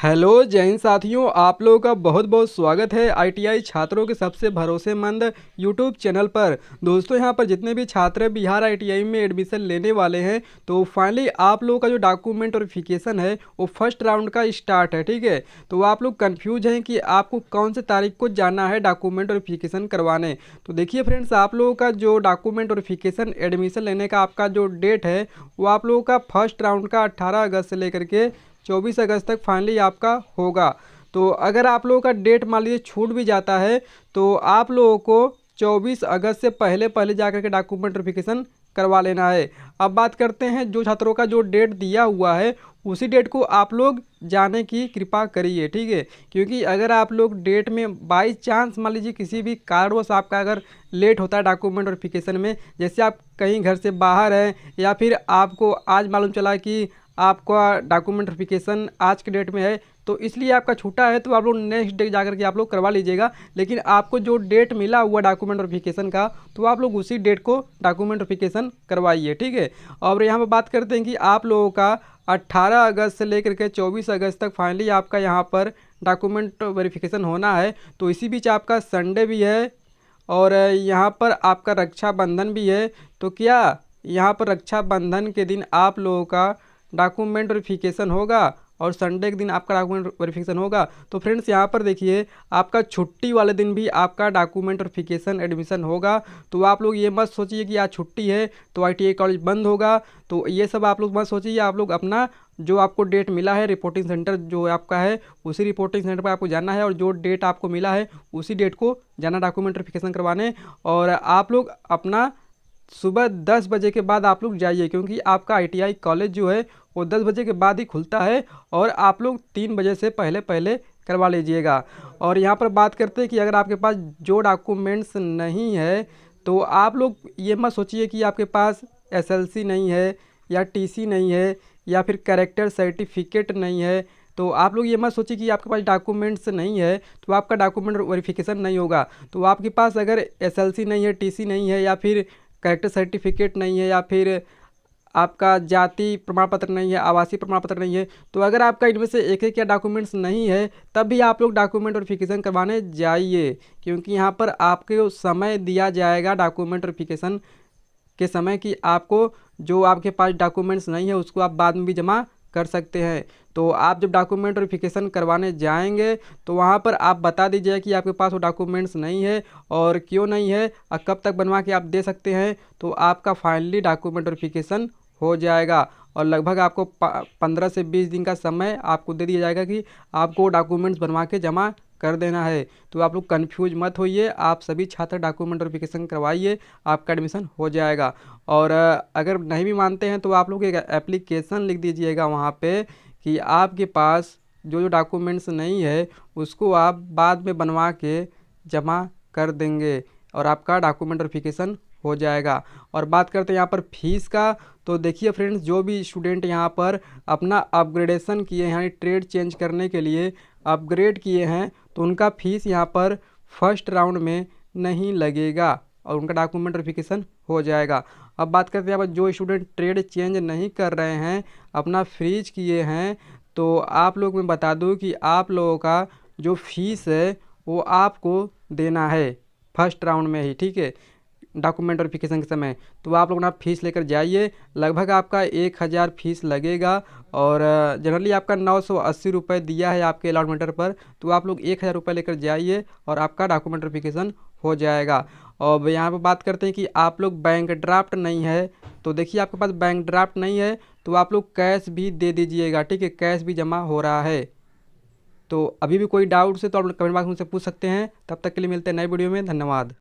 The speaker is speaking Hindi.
हेलो जय हिंद साथियों, आप लोगों का बहुत बहुत स्वागत है आईटीआई छात्रों के सबसे भरोसेमंद यूट्यूब चैनल पर। दोस्तों, यहां पर जितने भी छात्र बिहार आईटीआई में एडमिशन लेने वाले हैं तो फाइनली आप लोगों का जो डॉक्यूमेंट वेरिफिकेशन है वो फर्स्ट राउंड का स्टार्ट है। ठीक है, तो आप लोग कंफ्यूज हैं कि आपको कौन से तारीख को जाना है डॉक्यूमेंट वेरिफिकेशन करवाने। तो देखिए फ्रेंड्स, आप लोगों का जो डॉक्यूमेंट वेरिफिकेशन एडमिशन लेने का आपका जो डेट है वो आप लोगों का फर्स्ट राउंड का 18 अगस्त से लेकर के 24 अगस्त तक फाइनली आपका होगा। तो अगर आप लोगों का डेट मान लीजिए छूट भी जाता है तो आप लोगों को 24 अगस्त से पहले पहले जाकर के डॉक्यूमेंट वेरिफिकेशन करवा लेना है। अब बात करते हैं जो छात्रों का जो डेट दिया हुआ है उसी डेट को आप लोग जाने की कृपा करिए। ठीक है, क्योंकि अगर आप लोग डेट में बाई चांस मान लीजिए किसी भी कारणवश आपका अगर लेट होता है डॉक्यूमेंट वेरिफिकेशन में, जैसे आप कहीं घर से बाहर हैं या फिर आपको आज मालूम चला कि आपका डॉक्यूमेंट वेरिफिकेशन आज के डेट में है तो इसलिए आपका छूटा है, तो आप लोग नेक्स्ट डे जाकर के आप लोग करवा लीजिएगा। लेकिन आपको जो डेट मिला हुआ डॉक्यूमेंट वेरिफिकेशन का तो आप लोग उसी डेट को डॉक्यूमेंट वेरिफिकेशन करवाइए। ठीक है, और यहाँ पर बात करते हैं कि आप लोगों का 18 अगस्त से लेकर के 24 अगस्त तक फाइनली आपका यहाँ पर डॉक्यूमेंट वेरिफिकेशन होना है। तो इसी बीच आपका संडे भी है और यहाँ पर आपका रक्षाबंधन भी है। तो क्या यहाँ पर रक्षाबंधन के दिन आप लोगों का डॉक्यूमेंट वेरिफिकेशन होगा और संडे के दिन आपका डॉक्यूमेंट वेरिफिकेशन होगा। तो फ्रेंड्स, यहाँ पर देखिए आपका छुट्टी वाले दिन भी आपका डॉक्यूमेंट वेरिफिकेशन एडमिशन होगा। तो आप लोग ये मत सोचिए कि आज छुट्टी है तो आईटीआई कॉलेज बंद होगा, तो ये सब आप लोग मत सोचिए। आप लोग अपना जो आपको डेट मिला है रिपोर्टिंग सेंटर जो आपका है उसी रिपोर्टिंग सेंटर पर आपको जाना है और जो डेट आपको मिला है उसी डेट को जाना डॉक्यूमेंट वेरिफिकेशन करवाने। और आप लोग अपना सुबह 10 बजे के बाद आप लोग जाइए, क्योंकि आपका आईटीआई कॉलेज जो है वो 10 बजे के बाद ही खुलता है और आप लोग 3 बजे से पहले पहले करवा लीजिएगा। और यहाँ पर बात करते हैं कि अगर आपके पास जो डॉक्यूमेंट्स नहीं है तो आप लोग ये मत सोचिए कि आपके पास एसएलसी नहीं है या टीसी नहीं है या फिर कैरेक्टर सर्टिफिकेट नहीं है। तो आप लोग ये मत सोचिए कि आपके पास डॉक्यूमेंट्स नहीं है तो आपका डॉक्यूमेंट वेरिफिकेशन नहीं होगा। तो आपके पास अगर एसएलसी नहीं है, टीसी नहीं है या फिर कैरेक्टर सर्टिफिकेट नहीं है या फिर आपका जाति प्रमाण पत्र नहीं है, आवासीय प्रमाण पत्र नहीं है, तो अगर आपका इनमें से एक एक या डॉक्यूमेंट्स नहीं है तब भी आप लोग डॉक्यूमेंट वेरिफिकेशन करवाने जाइए, क्योंकि यहाँ पर आपको समय दिया जाएगा डॉक्यूमेंट वेरिफिकेशन के समय कि आपको जो आपके पास डॉक्यूमेंट्स नहीं है उसको आप बाद में भी जमा कर सकते हैं। तो आप जब डॉक्यूमेंट वेरिफिकेशन करवाने जाएंगे तो वहाँ पर आप बता दीजिए कि आपके पास वो डॉक्यूमेंट्स नहीं है और क्यों नहीं है और कब तक बनवा के आप दे सकते हैं। तो आपका फाइनली डॉक्यूमेंट वेरिफिकेशन हो जाएगा और लगभग आपको 15 से 20 दिन का समय आपको दे दिया जाएगा कि आपको डॉक्यूमेंट्स बनवा के जमा कर देना है। तो आप लोग कंफ्यूज मत होइए, आप सभी छात्र डॉक्यूमेंट वेरिफिकेशन करवाइए, आपका एडमिशन हो जाएगा। और अगर नहीं भी मानते हैं तो आप लोग एक एप्लीकेशन लिख दीजिएगा वहाँ पे कि आपके पास जो जो डॉक्यूमेंट्स नहीं है उसको आप बाद में बनवा के जमा कर देंगे और आपका डॉक्यूमेंट वेरिफिकेशन हो जाएगा। और बात करते हैं यहाँ पर फीस का, तो देखिए फ्रेंड्स, जो भी स्टूडेंट यहाँ पर अपना अपग्रेडेशन किए हैं यानी ट्रेड चेंज करने के लिए अपग्रेड किए हैं तो उनका फीस यहाँ पर फर्स्ट राउंड में नहीं लगेगा और उनका डॉक्यूमेंट वेरिफिकेशन हो जाएगा। अब बात करते हैं यहाँ पर जो स्टूडेंट ट्रेड चेंज नहीं कर रहे हैं, अपना फ्रीज किए हैं, तो आप लोग मैं बता दूँ कि आप लोगों का जो फीस है वो आपको देना है फर्स्ट राउंड में ही। ठीक है, डॉक्यूमेंट वेरिफिकेशन के समय तो आप लोग ना फीस लेकर जाइए, लगभग आपका 1000 फीस लगेगा और जनरली आपका 980 रुपये दिया है आपके अलॉटमेंटर पर, तो आप लोग 1000 रुपये लेकर जाइए और आपका डॉक्यूमेंट वेरिफिकेशन हो जाएगा। और यहाँ पर बात करते हैं कि आप लोग बैंक ड्राफ्ट नहीं है, तो देखिए आपके पास बैंक ड्राफ्ट नहीं है तो आप लोग कैश भी दे दीजिएगा। ठीक है, कैश भी जमा हो रहा है। तो अभी भी कोई डाउट्स है तो आप लोग कमेंट बॉक्स में से पूछ सकते हैं। तब तक के लिए मिलते हैं नए वीडियो में, धन्यवाद।